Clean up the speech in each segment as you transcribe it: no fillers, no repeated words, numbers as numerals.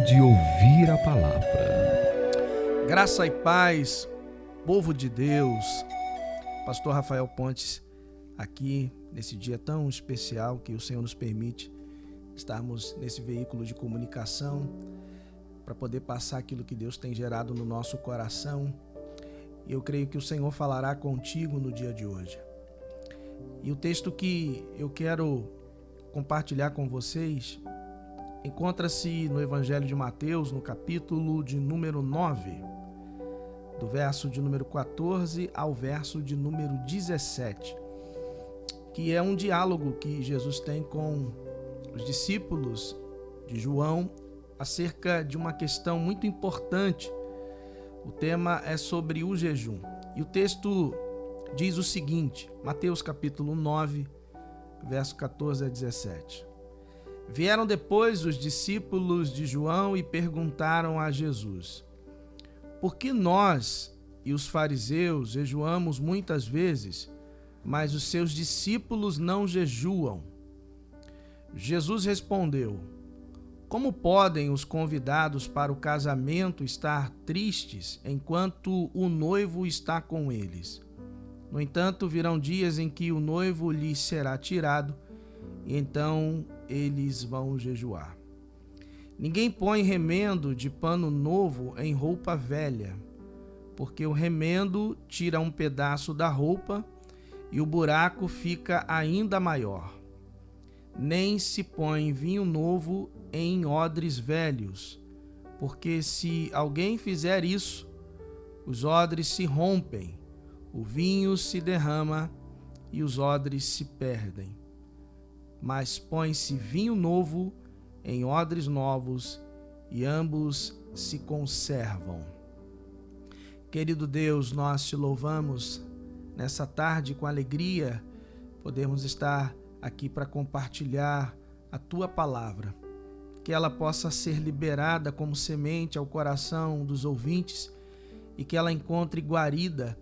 De ouvir a palavra. Graça e paz, povo de Deus. Pastor Rafael Pontes aqui nesse dia tão especial que o Senhor nos permite estarmos nesse veículo de comunicação para poder passar aquilo que Deus tem gerado no nosso coração. E eu creio que o Senhor falará contigo no dia de hoje. E o texto que eu quero compartilhar com vocês encontra-se no Evangelho de Mateus, no capítulo de número 9, do verso de número 14 ao verso de número 17, que é um diálogo que Jesus tem com os discípulos de João acerca de uma questão muito importante. O tema é sobre o jejum. E o texto diz o seguinte, Mateus capítulo 9, verso 14 a 17. Vieram depois os discípulos de João e perguntaram a Jesus: por que nós e os fariseus jejuamos muitas vezes, mas os seus discípulos não jejuam? Jesus respondeu: como podem os convidados para o casamento estar tristes enquanto o noivo está com eles? No entanto, virão dias em que o noivo lhes será tirado, e então eles vão jejuar. Ninguém põe remendo de pano novo em roupa velha, porque o remendo tira um pedaço da roupa e o buraco fica ainda maior. Nem se põe vinho novo em odres velhos, porque se alguém fizer isso, os odres se rompem, o vinho se derrama e os odres se perdem. Mas põe-se vinho novo em odres novos e ambos se conservam. Querido Deus, nós te louvamos nessa tarde com alegria, podemos estar aqui para compartilhar a tua palavra, que ela possa ser liberada como semente ao coração dos ouvintes e que ela encontre guarida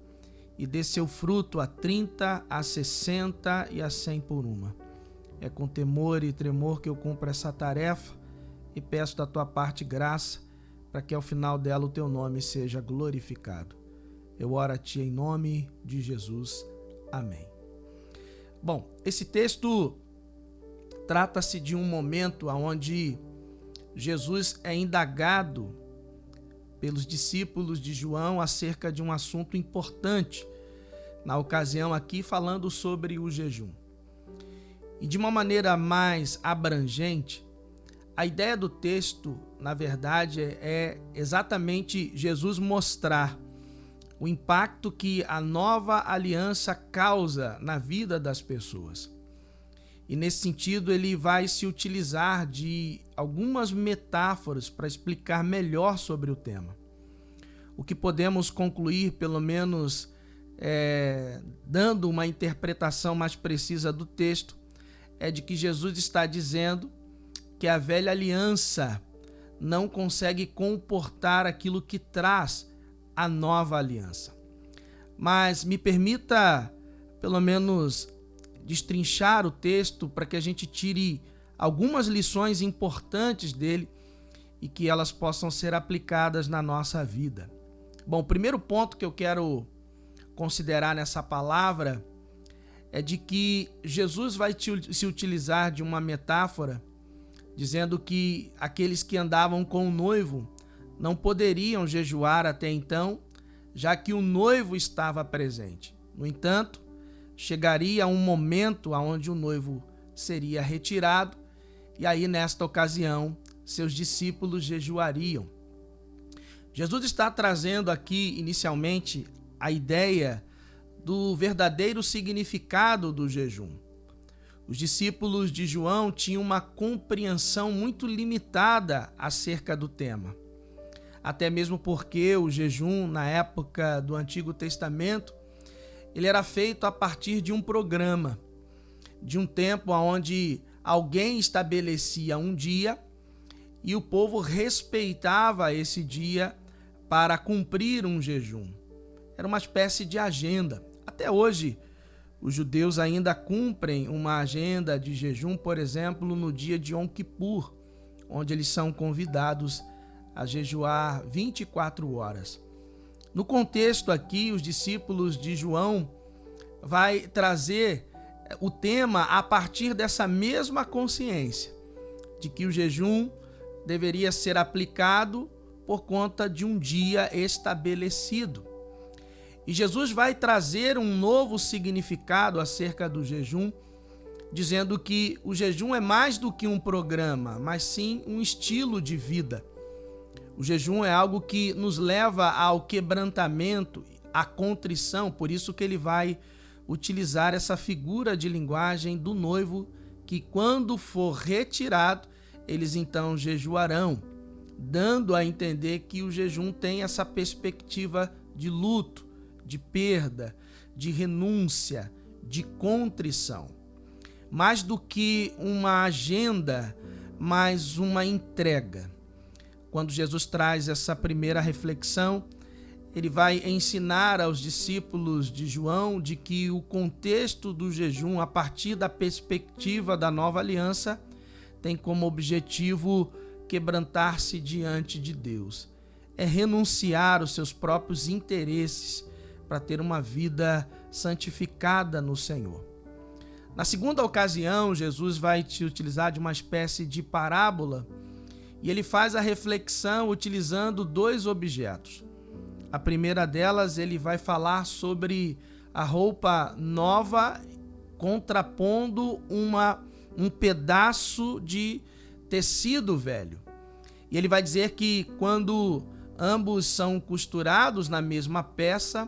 e dê seu fruto a 30, a 60 e a 100 por uma. É com temor e tremor que eu cumpro essa tarefa e peço da tua parte graça para que ao final dela o teu nome seja glorificado. Eu oro a ti em nome de Jesus. Amém. Bom, esse texto trata-se de um momento onde Jesus é indagado pelos discípulos de João acerca de um assunto importante, na ocasião aqui falando sobre o jejum. E de uma maneira mais abrangente, a ideia do texto, na verdade, é exatamente Jesus mostrar o impacto que a nova aliança causa na vida das pessoas. E nesse sentido, ele vai se utilizar de algumas metáforas para explicar melhor sobre o tema. O que podemos concluir, pelo menos dando uma interpretação mais precisa do texto, é de que Jesus está dizendo que a velha aliança não consegue comportar aquilo que traz a nova aliança. Mas me permita, pelo menos, destrinchar o texto para que a gente tire algumas lições importantes dele e que elas possam ser aplicadas na nossa vida. Bom, o primeiro ponto que eu quero considerar nessa palavra é de que Jesus vai se utilizar de uma metáfora, dizendo que aqueles que andavam com o noivo não poderiam jejuar até então, já que o noivo estava presente. No entanto, chegaria um momento onde o noivo seria retirado, e aí, nesta ocasião, seus discípulos jejuariam. Jesus está trazendo aqui, inicialmente, a ideia do verdadeiro significado do jejum. Os discípulos de João tinham uma compreensão muito limitada acerca do tema. Até mesmo porque o jejum, na época do Antigo Testamento, ele era feito a partir de um programa, de um tempo onde alguém estabelecia um dia e o povo respeitava esse dia para cumprir um jejum. Era uma espécie de agenda. Até hoje, os judeus ainda cumprem uma agenda de jejum, por exemplo, no dia de Yom Kippur, onde eles são convidados a jejuar 24 horas. No contexto aqui, os discípulos de João vai trazer o tema a partir dessa mesma consciência de que o jejum deveria ser aplicado por conta de um dia estabelecido. E Jesus vai trazer um novo significado acerca do jejum, dizendo que o jejum é mais do que um programa, mas sim um estilo de vida. O jejum é algo que nos leva ao quebrantamento, à contrição, por isso que ele vai utilizar essa figura de linguagem do noivo, que quando for retirado, eles então jejuarão, dando a entender que o jejum tem essa perspectiva de luto, de perda, de renúncia, de contrição. Mais do que uma agenda, mas uma entrega. Quando Jesus traz essa primeira reflexão, ele vai ensinar aos discípulos de João de que o contexto do jejum, a partir da perspectiva da nova aliança, tem como objetivo quebrantar-se diante de Deus. É renunciar os seus próprios interesses para ter uma vida santificada no Senhor. Na segunda ocasião, Jesus vai te utilizar de uma espécie de parábola e ele faz a reflexão utilizando dois objetos. A primeira delas, ele vai falar sobre a roupa nova contrapondo um pedaço de tecido velho. E ele vai dizer que quando ambos são costurados na mesma peça,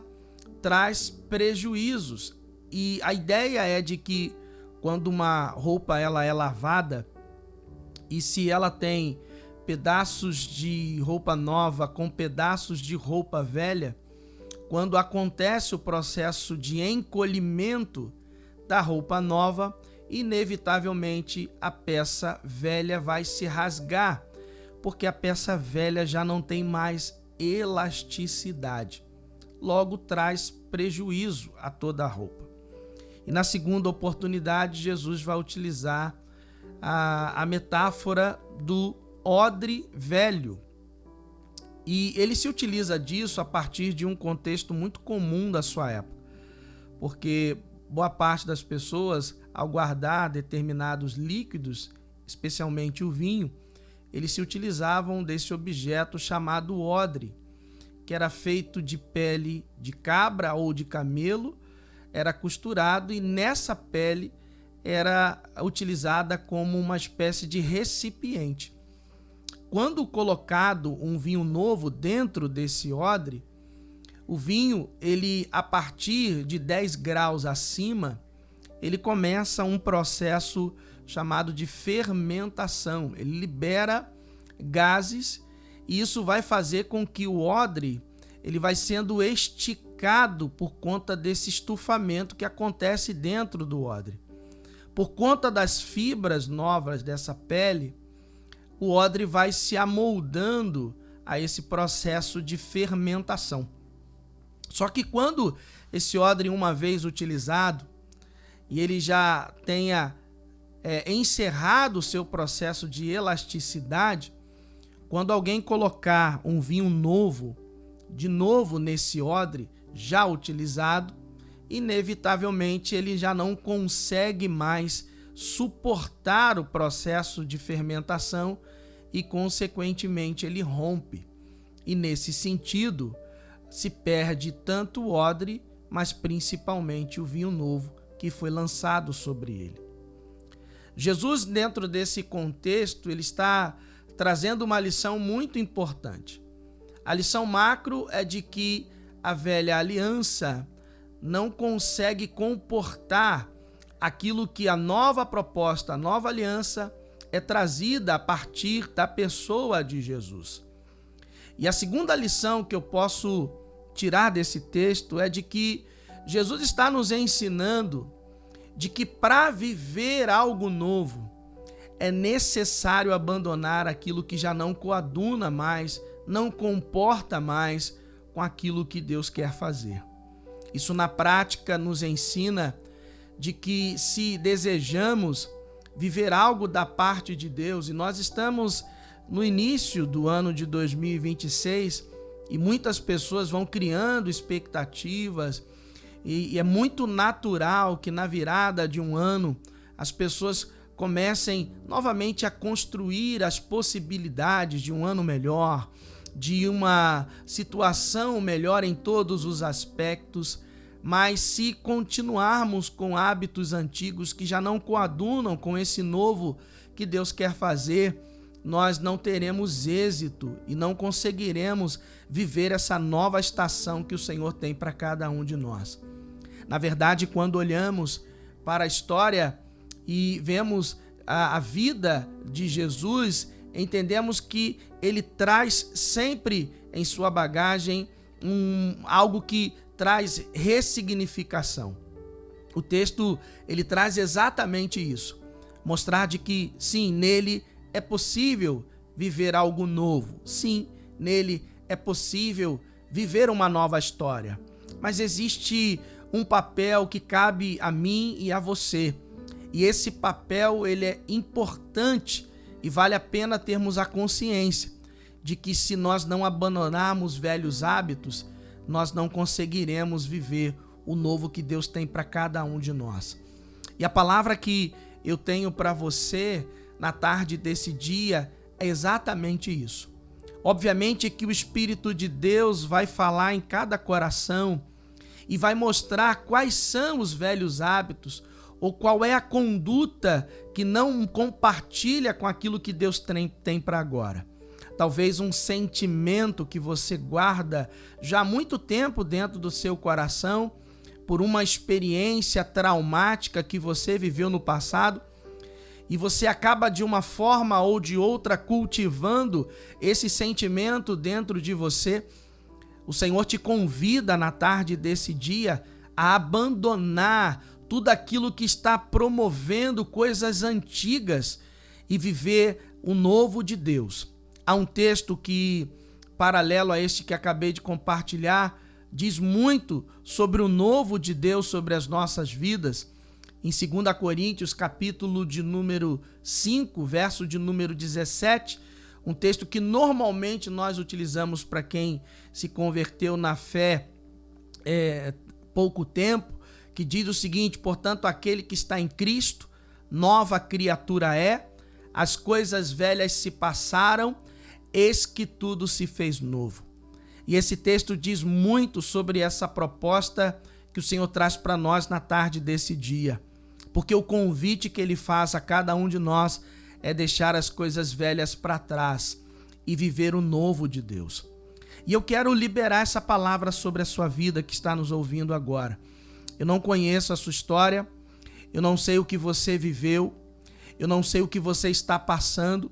traz prejuízos. E a ideia é de que quando uma roupa ela é lavada e se ela tem pedaços de roupa nova com pedaços de roupa velha, quando acontece o processo de encolhimento da roupa nova, inevitavelmente a peça velha vai se rasgar, porque a peça velha já não tem mais elasticidade. Logo traz prejuízo a toda a roupa. E na segunda oportunidade, Jesus vai utilizar a metáfora do odre velho. E ele se utiliza disso a partir de um contexto muito comum da sua época, porque boa parte das pessoas, ao guardar determinados líquidos, especialmente o vinho, eles se utilizavam desse objeto chamado odre, que era feito de pele de cabra ou de camelo, era costurado e nessa pele era utilizada como uma espécie de recipiente. Quando colocado um vinho novo dentro desse odre, o vinho, ele a partir de 10 graus acima, ele começa um processo chamado de fermentação. Ele libera gases e isso vai fazer com que o odre ele vai sendo esticado por conta desse estufamento que acontece dentro do odre. Por conta das fibras novas dessa pele, o odre vai se amoldando a esse processo de fermentação. Só que quando esse odre, uma vez utilizado, e ele já tenha encerrado o seu processo de elasticidade, quando alguém colocar um vinho novo, de novo nesse odre já utilizado, inevitavelmente ele já não consegue mais suportar o processo de fermentação e, consequentemente, ele rompe. E, nesse sentido, se perde tanto o odre, mas principalmente o vinho novo que foi lançado sobre ele. Jesus, dentro desse contexto, ele está trazendo uma lição muito importante. A lição macro é de que a velha aliança não consegue comportar aquilo que a nova proposta, a nova aliança, é trazida a partir da pessoa de Jesus. E a segunda lição que eu posso tirar desse texto é de que Jesus está nos ensinando de que para viver algo novo é necessário abandonar aquilo que já não coaduna mais, não comporta mais com aquilo que Deus quer fazer. Isso na prática nos ensina de que se desejamos viver algo da parte de Deus e nós estamos no início do ano de 2026 e muitas pessoas vão criando expectativas e é muito natural que na virada de um ano as pessoas comecem novamente a construir as possibilidades de um ano melhor, de uma situação melhor em todos os aspectos, mas se continuarmos com hábitos antigos que já não coadunam com esse novo que Deus quer fazer, nós não teremos êxito e não conseguiremos viver essa nova estação que o Senhor tem para cada um de nós. Na verdade, quando olhamos para a história e vemos a vida de Jesus, entendemos que ele traz sempre em sua bagagem algo que traz ressignificação. O texto ele traz exatamente isso, mostrar de que sim, nele é possível viver algo novo, sim, nele é possível viver uma nova história, mas existe um papel que cabe a mim e a você, e esse papel ele é importante e vale a pena termos a consciência de que se nós não abandonarmos velhos hábitos, nós não conseguiremos viver o novo que Deus tem para cada um de nós. E a palavra que eu tenho para você na tarde desse dia é exatamente isso. Obviamente que o Espírito de Deus vai falar em cada coração e vai mostrar quais são os velhos hábitos ou qual é a conduta que não compartilha com aquilo que Deus tem para agora. Talvez um sentimento que você guarda já há muito tempo dentro do seu coração por uma experiência traumática que você viveu no passado e você acaba de uma forma ou de outra cultivando esse sentimento dentro de você. O Senhor te convida na tarde desse dia a abandonar tudo aquilo que está promovendo coisas antigas e viver o novo de Deus. Há um texto que, paralelo a este que acabei de compartilhar, diz muito sobre o novo de Deus sobre as nossas vidas. Em 2 Coríntios, capítulo de número 5, verso de número 17, um texto que normalmente nós utilizamos para quem se converteu na fé pouco tempo, que diz o seguinte: portanto, aquele que está em Cristo, nova criatura é, as coisas velhas se passaram, eis que tudo se fez novo. E esse texto diz muito sobre essa proposta que o Senhor traz para nós na tarde desse dia, porque o convite que ele faz a cada um de nós é deixar as coisas velhas para trás e viver o novo de Deus. E eu quero liberar essa palavra sobre a sua vida que está nos ouvindo agora. Eu não conheço a sua história, eu não sei o que você viveu, eu não sei o que você está passando.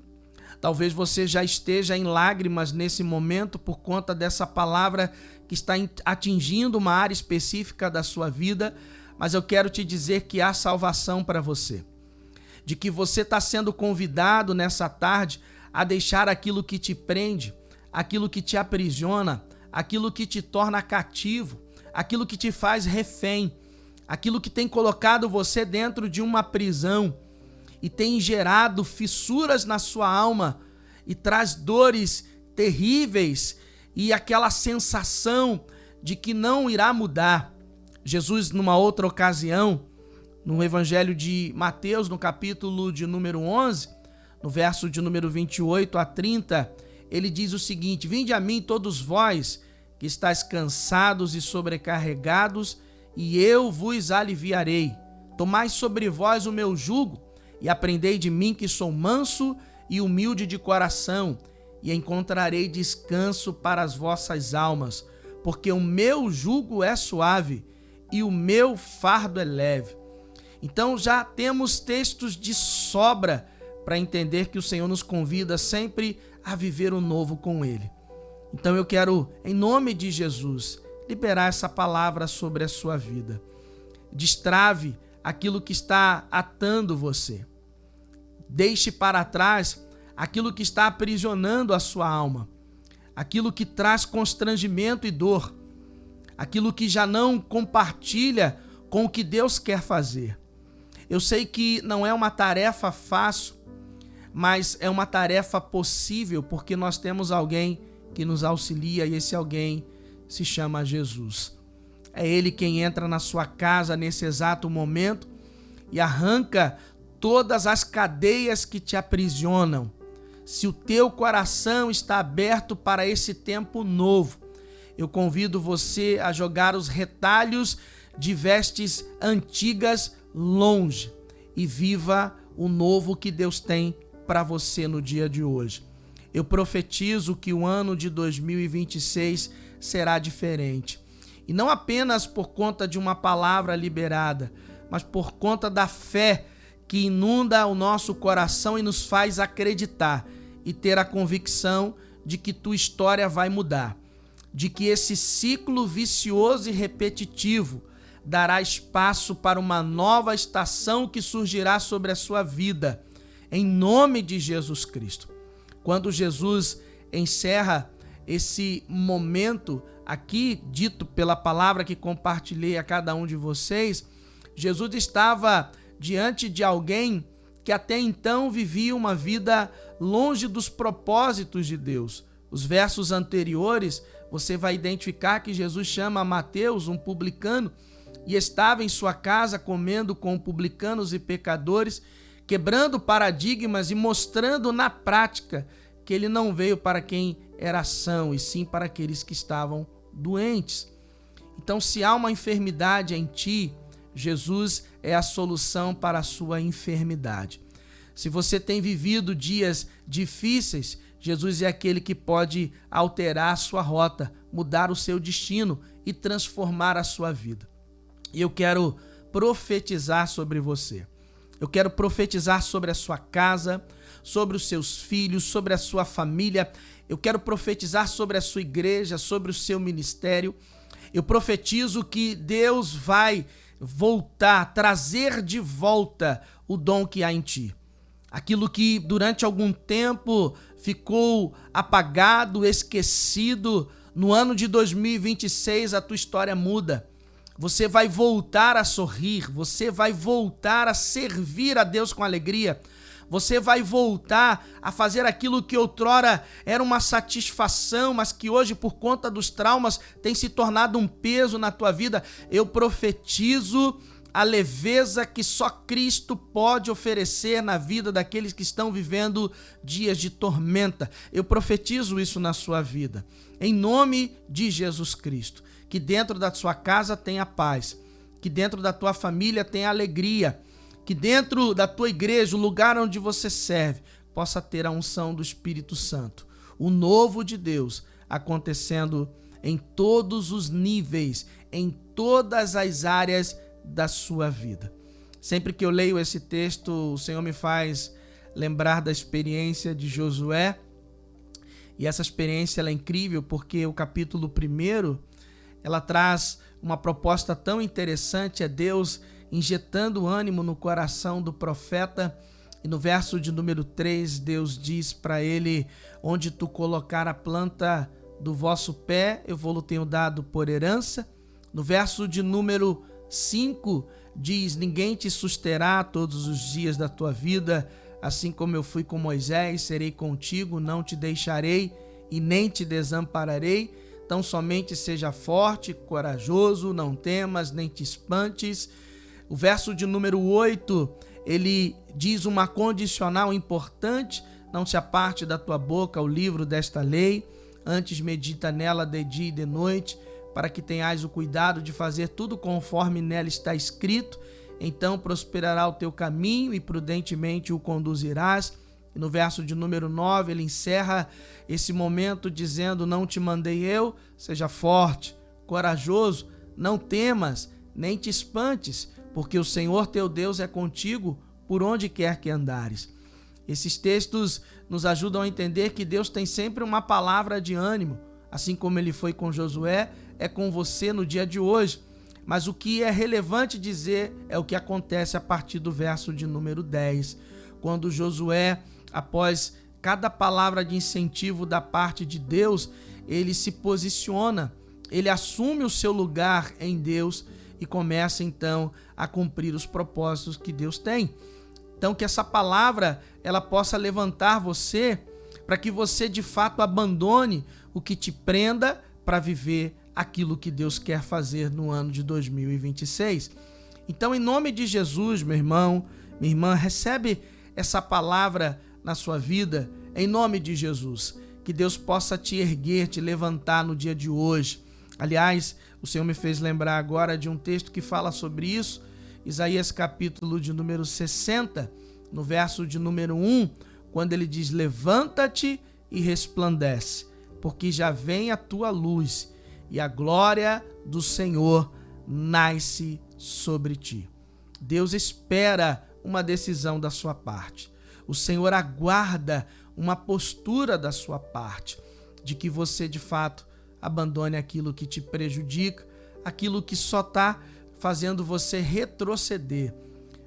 Talvez você já esteja em lágrimas nesse momento por conta dessa palavra que está atingindo uma área específica da sua vida, mas eu quero te dizer que há salvação para você, de que você está sendo convidado nessa tarde a deixar aquilo que te prende, aquilo que te aprisiona, aquilo que te torna cativo, aquilo que te faz refém, aquilo que tem colocado você dentro de uma prisão e tem gerado fissuras na sua alma e traz dores terríveis e aquela sensação de que não irá mudar. Jesus, numa outra ocasião, no Evangelho de Mateus, no capítulo de número 11, no verso de número 28 a 30, ele diz o seguinte: vinde a mim todos vós que estáis cansados e sobrecarregados, e eu vos aliviarei. Tomai sobre vós o meu jugo e aprendei de mim, que sou manso e humilde de coração, e encontrarei descanso para as vossas almas, porque o meu jugo é suave e o meu fardo é leve. Então já temos textos de sobra para entender que o Senhor nos convida sempre a viver o novo com Ele. Então eu quero, em nome de Jesus, liberar essa palavra sobre a sua vida. Destrave aquilo que está atando você. Deixe para trás aquilo que está aprisionando a sua alma, aquilo que traz constrangimento e dor, aquilo que já não compartilha com o que Deus quer fazer. Eu sei que não é uma tarefa fácil, mas é uma tarefa possível porque nós temos alguém que nos auxilia e esse alguém se chama Jesus. É Ele quem entra na sua casa nesse exato momento e arranca todas as cadeias que te aprisionam. Se o teu coração está aberto para esse tempo novo, eu convido você a jogar os retalhos de vestes antigas longe e viva o novo que Deus tem para você no dia de hoje. Eu profetizo que o ano de 2026 será diferente. E não apenas por conta de uma palavra liberada, mas por conta da fé que inunda o nosso coração e nos faz acreditar e ter a convicção de que tua história vai mudar, de que esse ciclo vicioso e repetitivo dará espaço para uma nova estação que surgirá sobre a sua vida, em nome de Jesus Cristo. Quando Jesus encerra esse momento aqui, dito pela palavra que compartilhei a cada um de vocês, Jesus estava diante de alguém que até então vivia uma vida longe dos propósitos de Deus. Os versos anteriores, você vai identificar que Jesus chama Mateus, um publicano, e estava em sua casa comendo com publicanos e pecadores, quebrando paradigmas e mostrando na prática que ele não veio para quem era são, e sim para aqueles que estavam doentes. Então, se há uma enfermidade em ti, Jesus é a solução para a sua enfermidade. Se você tem vivido dias difíceis, Jesus é aquele que pode alterar a sua rota, mudar o seu destino e transformar a sua vida. E eu quero profetizar sobre você. Eu quero profetizar sobre a sua casa, sobre os seus filhos, sobre a sua família. Eu quero profetizar sobre a sua igreja, sobre o seu ministério. Eu profetizo que Deus vai voltar, trazer de volta o dom que há em ti. Aquilo que durante algum tempo ficou apagado, esquecido, no ano de 2026 a tua história muda. Você vai voltar a sorrir, você vai voltar a servir a Deus com alegria, você vai voltar a fazer aquilo que outrora era uma satisfação, mas que hoje, por conta dos traumas, tem se tornado um peso na tua vida. Eu profetizo a leveza que só Cristo pode oferecer na vida daqueles que estão vivendo dias de tormenta. Eu profetizo isso na sua vida, em nome de Jesus Cristo. Que dentro da sua casa tenha paz, que dentro da tua família tenha alegria, que dentro da tua igreja, o lugar onde você serve, possa ter a unção do Espírito Santo, o novo de Deus acontecendo em todos os níveis, em todas as áreas da sua vida. Sempre que eu leio esse texto, o Senhor me faz lembrar da experiência de Josué, e essa experiência ela é incrível porque o capítulo 1 ela traz uma proposta tão interessante, é Deus injetando ânimo no coração do profeta, e no verso de número 3, Deus diz para ele: onde tu colocar a planta do vosso pé, eu vou-lo tenho dado por herança. No verso de número 5, diz: ninguém te susterá todos os dias da tua vida, assim como eu fui com Moisés, serei contigo, não te deixarei e nem te desampararei. Então somente seja forte, corajoso, não temas, nem te espantes. O verso de número 8, ele diz uma condicional importante: não se aparte da tua boca o livro desta lei, antes medita nela de dia e de noite, para que tenhais o cuidado de fazer tudo conforme nela está escrito. Então prosperará o teu caminho e prudentemente o conduzirás. E no verso de número 9, ele encerra esse momento dizendo: não te mandei eu, seja forte, corajoso, não temas, nem te espantes, porque o Senhor teu Deus é contigo por onde quer que andares. Esses textos nos ajudam a entender que Deus tem sempre uma palavra de ânimo, assim como ele foi com Josué, é com você no dia de hoje. Mas o que é relevante dizer é o que acontece a partir do verso de número 10, quando Josué, após cada palavra de incentivo da parte de Deus, ele se posiciona, ele assume o seu lugar em Deus e começa então a cumprir os propósitos que Deus tem. Então que essa palavra ela possa levantar você para que você de fato abandone o que te prenda para viver aquilo que Deus quer fazer no ano de 2026. Então, em nome de Jesus, meu irmão, minha irmã, recebe essa palavra na sua vida, em nome de Jesus. Que Deus possa te erguer, te levantar no dia de hoje. Aliás, o Senhor me fez lembrar agora de um texto que fala sobre isso, Isaías capítulo de número 60, no verso de número 1, quando ele diz: levanta-te e resplandece, porque já vem a tua luz e a glória do Senhor nasce sobre ti. Deus espera uma decisão da sua parte. O Senhor aguarda uma postura da sua parte, de que você de fato abandone aquilo que te prejudica, aquilo que só está fazendo você retroceder,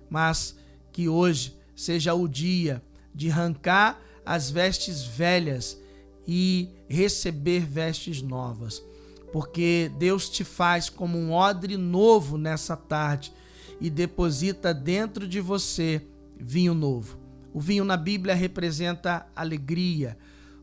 mas que hoje seja o dia de arrancar as vestes velhas e receber vestes novas, porque Deus te faz como um odre novo nessa tarde e deposita dentro de você vinho novo. O vinho na Bíblia representa alegria,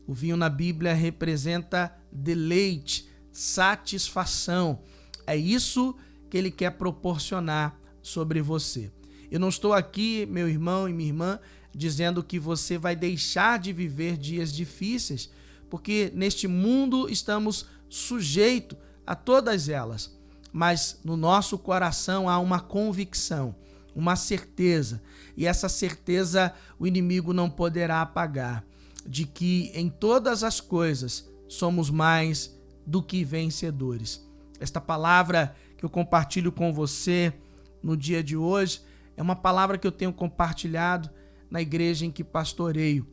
o vinho na Bíblia representa deleite, satisfação. É isso que ele quer proporcionar sobre você. Eu não estou aqui, meu irmão e minha irmã, dizendo que você vai deixar de viver dias difíceis, porque neste mundo estamos sujeitos a todas elas. Mas no nosso coração há uma convicção, uma certeza, e essa certeza o inimigo não poderá apagar, de que em todas as coisas somos mais do que vencedores. Esta palavra que eu compartilho com você no dia de hoje é uma palavra que eu tenho compartilhado na igreja em que pastoreio,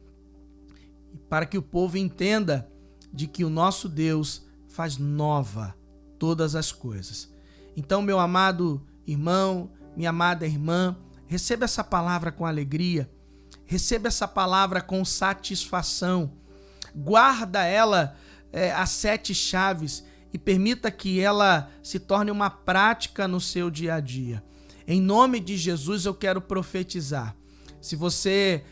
para que o povo entenda de que o nosso Deus faz nova todas as coisas. Então, meu amado irmão, minha amada irmã, receba essa palavra com alegria, receba essa palavra com satisfação, guarda ela as 7 chaves e permita que ela se torne uma prática no seu dia a dia. Em nome de Jesus eu quero profetizar. Se você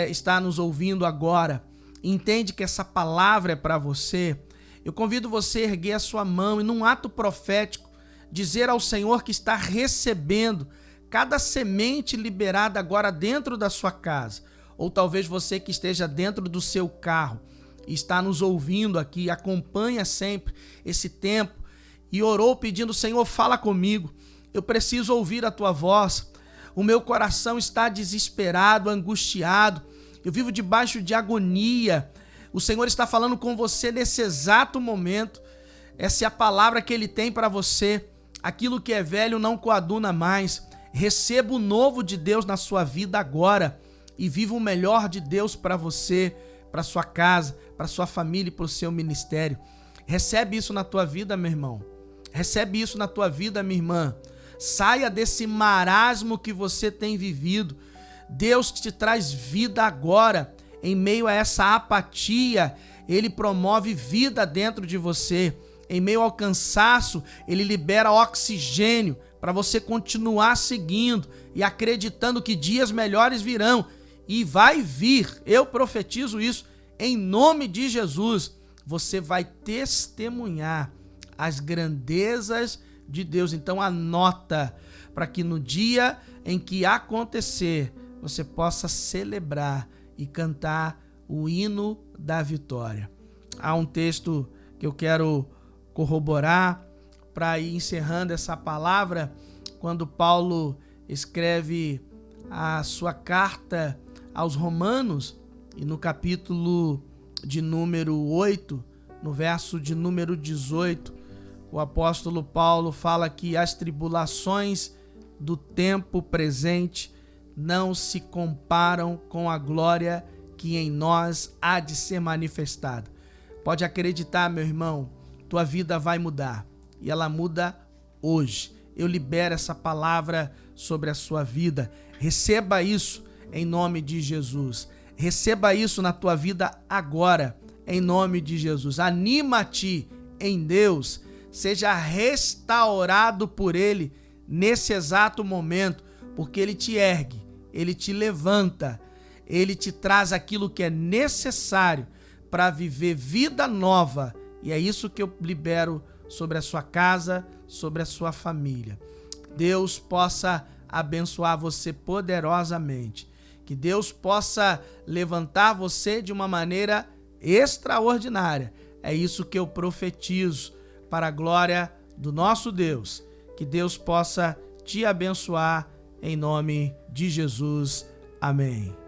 está nos ouvindo agora, entende que essa palavra é para você, eu convido você a erguer a sua mão e num ato profético dizer ao Senhor que está recebendo cada semente liberada agora dentro da sua casa, ou talvez você que esteja dentro do seu carro e está nos ouvindo aqui, acompanha sempre esse tempo e orou pedindo: Senhor, fala comigo, eu preciso ouvir a tua voz, o meu coração está desesperado, angustiado, eu vivo debaixo de agonia, o Senhor está falando com você nesse exato momento. Essa é a palavra que Ele tem para você. Aquilo que é velho não coaduna mais. Receba o novo de Deus na sua vida agora e viva o melhor de Deus para você, para sua casa, para sua família e para o seu ministério. Recebe isso na tua vida, meu irmão. Recebe isso na tua vida, minha irmã. Saia desse marasmo que você tem vivido. Deus te traz vida agora. Em meio a essa apatia, Ele promove vida dentro de você. Em meio ao cansaço, Ele libera oxigênio para você continuar seguindo e acreditando que dias melhores virão. E vai vir, eu profetizo isso, em nome de Jesus. Você vai testemunhar as grandezas de Deus. Então anota, para que no dia em que acontecer, você possa celebrar e cantar o hino da vitória. Há um texto que eu quero corroborar para ir encerrando essa palavra, quando Paulo escreve a sua carta aos Romanos, e no capítulo de número 8, no verso de número 18, o apóstolo Paulo fala que as tribulações do tempo presente não se comparam com a glória que em nós há de ser manifestada. Pode acreditar, meu irmão, tua vida vai mudar e ela muda hoje. Eu libero essa palavra sobre a sua vida. Receba isso em nome de Jesus. Receba isso na tua vida agora, em nome de Jesus. Anima-te em Deus. Seja restaurado por Ele nesse exato momento, porque Ele te ergue Ele te levanta, Ele te traz aquilo que é necessário para viver vida nova. E é isso que eu libero sobre a sua casa, sobre a sua família. Deus possa abençoar você poderosamente. Que Deus possa levantar você de uma maneira extraordinária. É isso que eu profetizo para a glória do nosso Deus. Que Deus possa te abençoar em nome de Jesus. Amém.